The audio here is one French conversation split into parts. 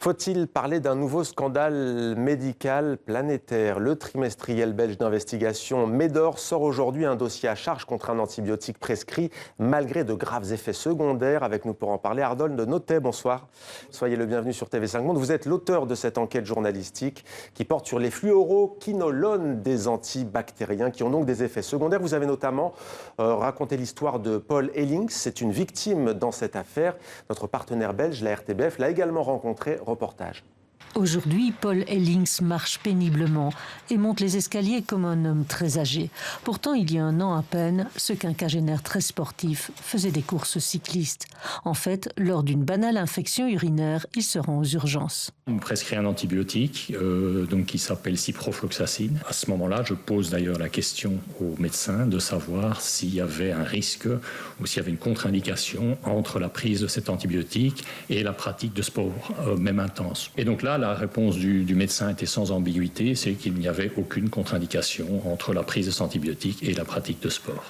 Faut-il parler d'un nouveau scandale médical planétaire? Le trimestriel belge d'investigation Médor sort aujourd'hui un dossier à charge contre un antibiotique prescrit malgré de graves effets secondaires. Avec nous pour en parler, Arnold Notet, bonsoir. Soyez le bienvenu sur TV5 Monde. Vous êtes l'auteur de cette enquête journalistique qui porte sur les fluoroquinolones des antibactériens qui ont donc des effets secondaires. Vous avez notamment raconté l'histoire de Paul Ellings. C'est une victime dans cette affaire. Notre partenaire belge, la RTBF, l'a également rencontré. Reportage. Aujourd'hui, Paul Ellings marche péniblement et monte les escaliers comme un homme très âgé. Pourtant, il y a un an à peine, ce quinquagénaire très sportif faisait des courses cyclistes. En fait, lors d'une banale infection urinaire, il se rend aux urgences. On me prescrit un antibiotique qui s'appelle ciprofloxacine. À ce moment-là, je pose d'ailleurs la question au médecin de savoir s'il y avait un risque ou s'il y avait une contre-indication entre la prise de cet antibiotique et la pratique de sport, même intense. Et donc là, la réponse du médecin était sans ambiguïté, c'est qu'il n'y avait aucune contre-indication entre la prise de cet antibiotique et la pratique de sport.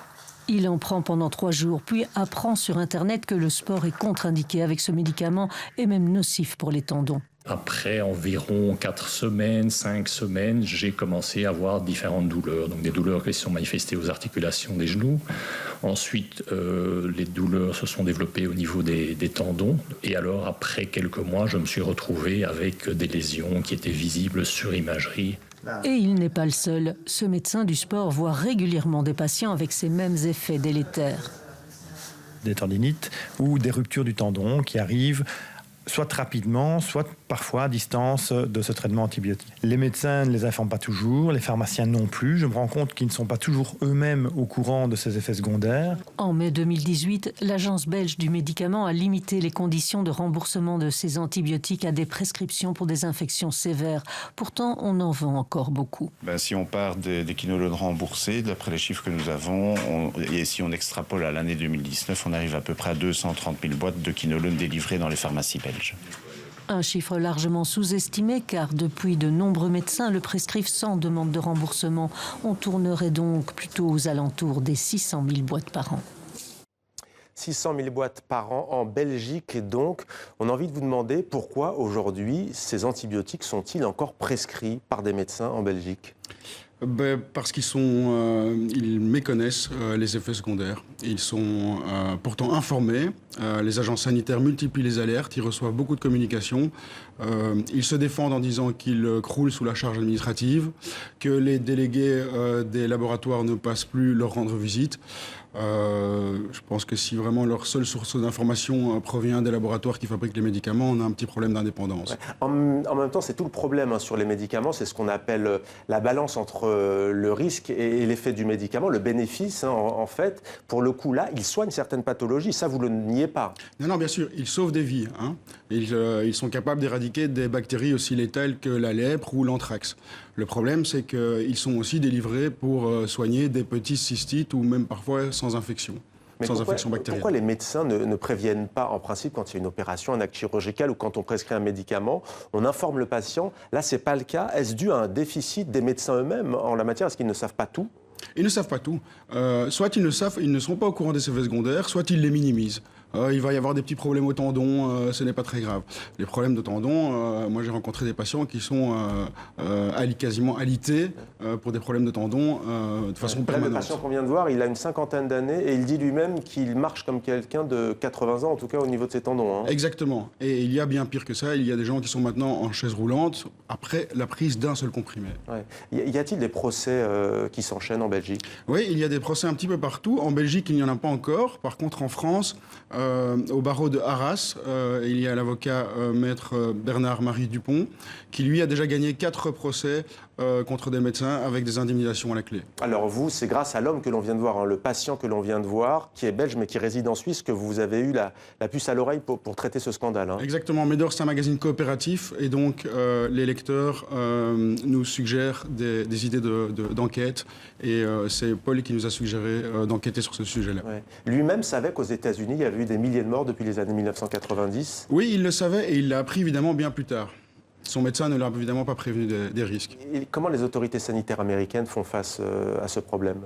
Il en prend pendant 3 jours, puis apprend sur Internet que le sport est contre-indiqué avec ce médicament et même nocif pour les tendons. Après environ 4 semaines, 5 semaines, j'ai commencé à avoir différentes douleurs. Donc des douleurs qui se sont manifestées aux articulations des genoux. Ensuite, les douleurs se sont développées au niveau des tendons. Et alors, après quelques mois, je me suis retrouvé avec des lésions qui étaient visibles sur imagerie. Et il n'est pas le seul. Ce médecin du sport voit régulièrement des patients avec ces mêmes effets délétères. Des tendinites ou des ruptures du tendon qui arrivent soit rapidement, soit parfois à distance de ce traitement antibiotique. Les médecins ne les informent pas toujours, les pharmaciens non plus. Je me rends compte qu'ils ne sont pas toujours eux-mêmes au courant de ces effets secondaires. En mai 2018, l'Agence belge du médicament a limité les conditions de remboursement de ces antibiotiques à des prescriptions pour des infections sévères. Pourtant, on en vend encore beaucoup. Si on part des quinolones remboursés, d'après les chiffres que nous avons, et si on extrapole à l'année 2019, on arrive à peu près à 230 000 boîtes de quinolones délivrées dans les pharmacies belges. Un chiffre largement sous-estimé car depuis de nombreux médecins le prescrivent sans demande de remboursement. On tournerait donc plutôt aux alentours des 600 000 boîtes par an. 600 000 boîtes par an en Belgique. Et donc, on a envie de vous demander pourquoi aujourd'hui ces antibiotiques sont-ils encore prescrits par des médecins en Belgique ? Parce ils méconnaissent les effets secondaires. Ils sont pourtant informés. Les agences sanitaires multiplient les alertes. Ils reçoivent beaucoup de communications. Ils se défendent en disant qu'ils croulent sous la charge administrative, que les délégués des laboratoires ne passent plus leur rendre visite. Je pense que si vraiment leur seule source d'information provient des laboratoires qui fabriquent les médicaments, on a un petit problème d'indépendance. Ouais. En même temps, c'est tout le problème sur les médicaments, c'est ce qu'on appelle la balance entre le risque et l'effet du médicament, le bénéfice en fait. Pour le coup, là, ils soignent certaines pathologies, ça vous le niez pas. Non, bien sûr, ils sauvent des vies. Ils sont capables d'éradiquer des bactéries aussi létales que la lèpre ou l'anthrax. Le problème, c'est qu'ils sont aussi délivrés pour soigner des petits cystites ou même parfois sans infection. Mais Infection bactérienne. Pourquoi les médecins ne préviennent pas, en principe, quand il y a une opération, un acte chirurgical ou quand on prescrit un médicament, on informe le patient? Là, ce n'est pas le cas. Est-ce dû à un déficit des médecins eux-mêmes en la matière? Est-ce qu'ils ne savent pas tout? Ils ne savent pas tout. Soit ils ne sont pas au courant des effets secondaires, soit ils les minimisent. Il va y avoir des petits problèmes au tendon, ce n'est pas très grave. Les problèmes de tendon, moi j'ai rencontré des patients qui sont quasiment alités pour des problèmes de tendon de façon permanente. Le patient qu'on vient de voir, il a une 50aine d'années et il dit lui-même qu'il marche comme quelqu'un de 80 ans, en tout cas au niveau de ses tendons. Exactement. Et il y a bien pire que ça, il y a des gens qui sont maintenant en chaise roulante après la prise d'un seul comprimé. Ouais. Y a-t-il des procès qui s'enchaînent en Belgique? Oui, il y a des procès un petit peu partout. En Belgique, il n'y en a pas encore. Par contre, en France, au barreau de Arras, il y a l'avocat maître Bernard-Marie Dupont, qui lui a déjà gagné 4 procès contre des médecins avec des indemnisations à la clé. Alors vous, c'est grâce à l'homme que l'on vient de voir, le patient que l'on vient de voir, qui est belge mais qui réside en Suisse, que vous avez eu la puce à l'oreille pour traiter ce scandale. Exactement. Médor, c'est un magazine coopératif et donc les lecteurs nous suggèrent des idées d'enquête et c'est Paul qui nous a suggéré d'enquêter sur ce sujet-là. Ouais. Lui-même savait qu'aux États-Unis, il y avait eu des milliers de morts depuis les années 1990. Oui, il le savait et il l'a appris évidemment bien plus tard. Son médecin ne l'a évidemment pas prévenu des risques. Et comment les autorités sanitaires américaines font face à ce problème?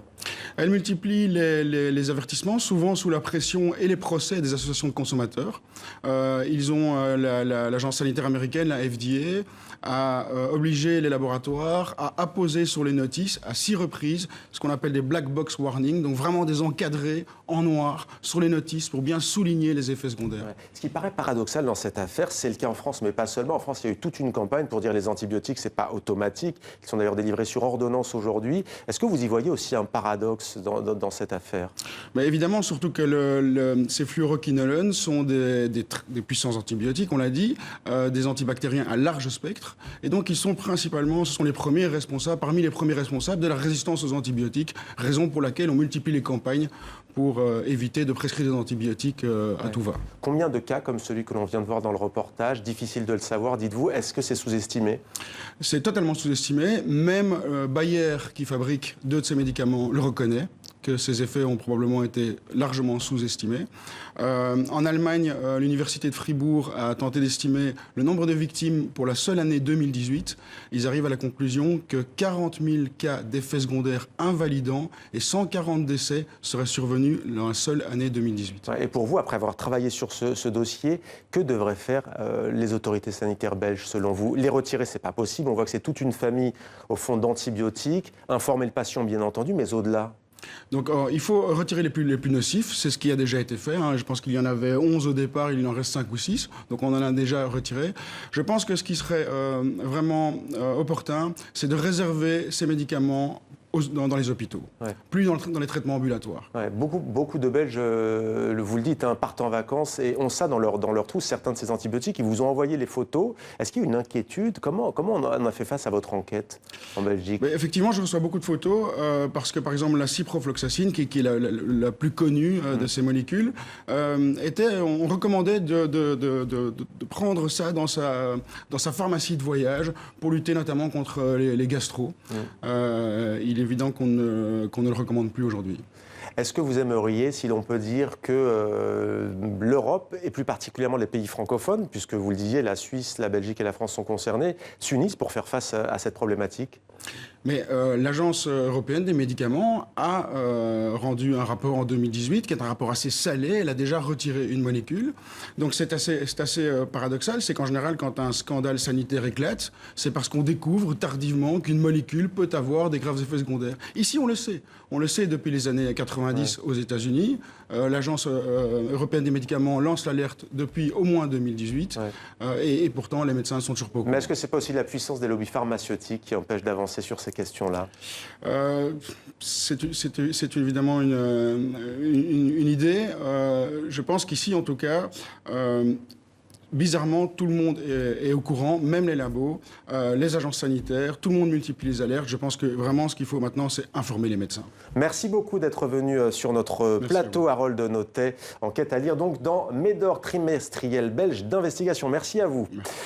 Elles multiplient les avertissements, souvent sous la pression et les procès des associations de consommateurs. Ils ont l'agence sanitaire américaine, la FDA, a obligé les laboratoires à apposer sur les notices à 6 reprises ce qu'on appelle des black box warnings, donc vraiment des encadrés en noir sur les notices pour bien souligner les effets secondaires. Ouais. Ce qui paraît paradoxal dans cette affaire, c'est le cas en France, mais pas seulement. En France, il y a eu toute une campagne pour dire les antibiotiques, c'est pas automatique. Ils sont d'ailleurs délivrés sur ordonnance aujourd'hui. Est-ce que vous y voyez aussi un paradoxe dans cette affaire? Mais évidemment, surtout que ces fluoroquinolones sont des puissants antibiotiques, on l'a dit, des antibactériens à large spectre. Et donc, ils sont principalement, ce sont les premiers responsables, parmi les premiers responsables de la résistance aux antibiotiques, raison pour laquelle on multiplie les campagnes pour éviter de prescrire des antibiotiques à tout va. Combien de cas comme celui que l'on vient de voir dans le reportage? Difficile de le savoir, dites-vous. Est-ce que c'est sous-estimé? C'est totalement sous-estimé. Même Bayer, qui fabrique 2 de ces médicaments, le reconnaît, que ces effets ont probablement été largement sous-estimés. En Allemagne, l'université de Fribourg a tenté d'estimer le nombre de victimes pour la seule année 2018. Ils arrivent à la conclusion que 40 000 cas d'effets secondaires invalidants et 140 décès seraient survenus dans la seule année 2018. Et pour vous, après avoir travaillé sur ce dossier, que devraient faire les autorités sanitaires belges, selon vous? Les retirer, c'est pas possible. On voit que c'est toute une famille, au fond, d'antibiotiques. Informer le patient, bien entendu, mais au-delà. Donc il faut retirer les plus nocifs, c'est ce qui a déjà été fait. Je pense qu'il y en avait 11 au départ, il en reste 5 ou 6, donc on en a déjà retiré. Je pense que ce qui serait vraiment opportun, c'est de réserver ces médicaments dans les hôpitaux, plus dans les traitements ambulatoires. Ouais, beaucoup de Belges, vous le dites, partent en vacances et ont ça dans leur trousse, certains de ces antibiotiques. Ils vous ont envoyé les photos. Est-ce qu'il y a une inquiétude? Comment on a fait face à votre enquête en Belgique? Mais effectivement, je reçois beaucoup de photos parce que, par exemple, la ciprofloxacine, qui est la plus connue de ces molécules, on recommandait de prendre ça dans sa pharmacie de voyage pour lutter notamment contre les gastro. Il est évident qu'on ne le recommande plus aujourd'hui. Est-ce que vous aimeriez, si l'on peut dire, que l'Europe, et plus particulièrement les pays francophones, puisque vous le disiez, la Suisse, la Belgique et la France sont concernés, s'unissent pour faire face à cette problématique? Mais l'Agence européenne des médicaments a rendu un rapport en 2018, qui est un rapport assez salé. Elle a déjà retiré une molécule. Donc c'est assez paradoxal. C'est qu'en général, quand un scandale sanitaire éclate, c'est parce qu'on découvre tardivement qu'une molécule peut avoir des graves effets secondaires. Ici, on le sait. On le sait depuis les années 90 aux États-Unis. L'Agence européenne des médicaments lance l'alerte depuis au moins 2018. Et pourtant, les médecins sont toujours pas au courant. Mais est-ce que ce n'est pas aussi la puissance des lobbies pharmaceutiques qui empêche d'avancer sur ces questions-là? C'est évidemment une idée. Je pense qu'ici, en tout cas, bizarrement, tout le monde est au courant, même les labos, les agences sanitaires, tout le monde multiplie les alertes. Je pense que vraiment, ce qu'il faut maintenant, c'est informer les médecins. Merci beaucoup d'être venu sur notre plateau, Harold Notet. Enquête à lire donc dans Médor trimestriel belge d'investigation. Merci à vous. Merci.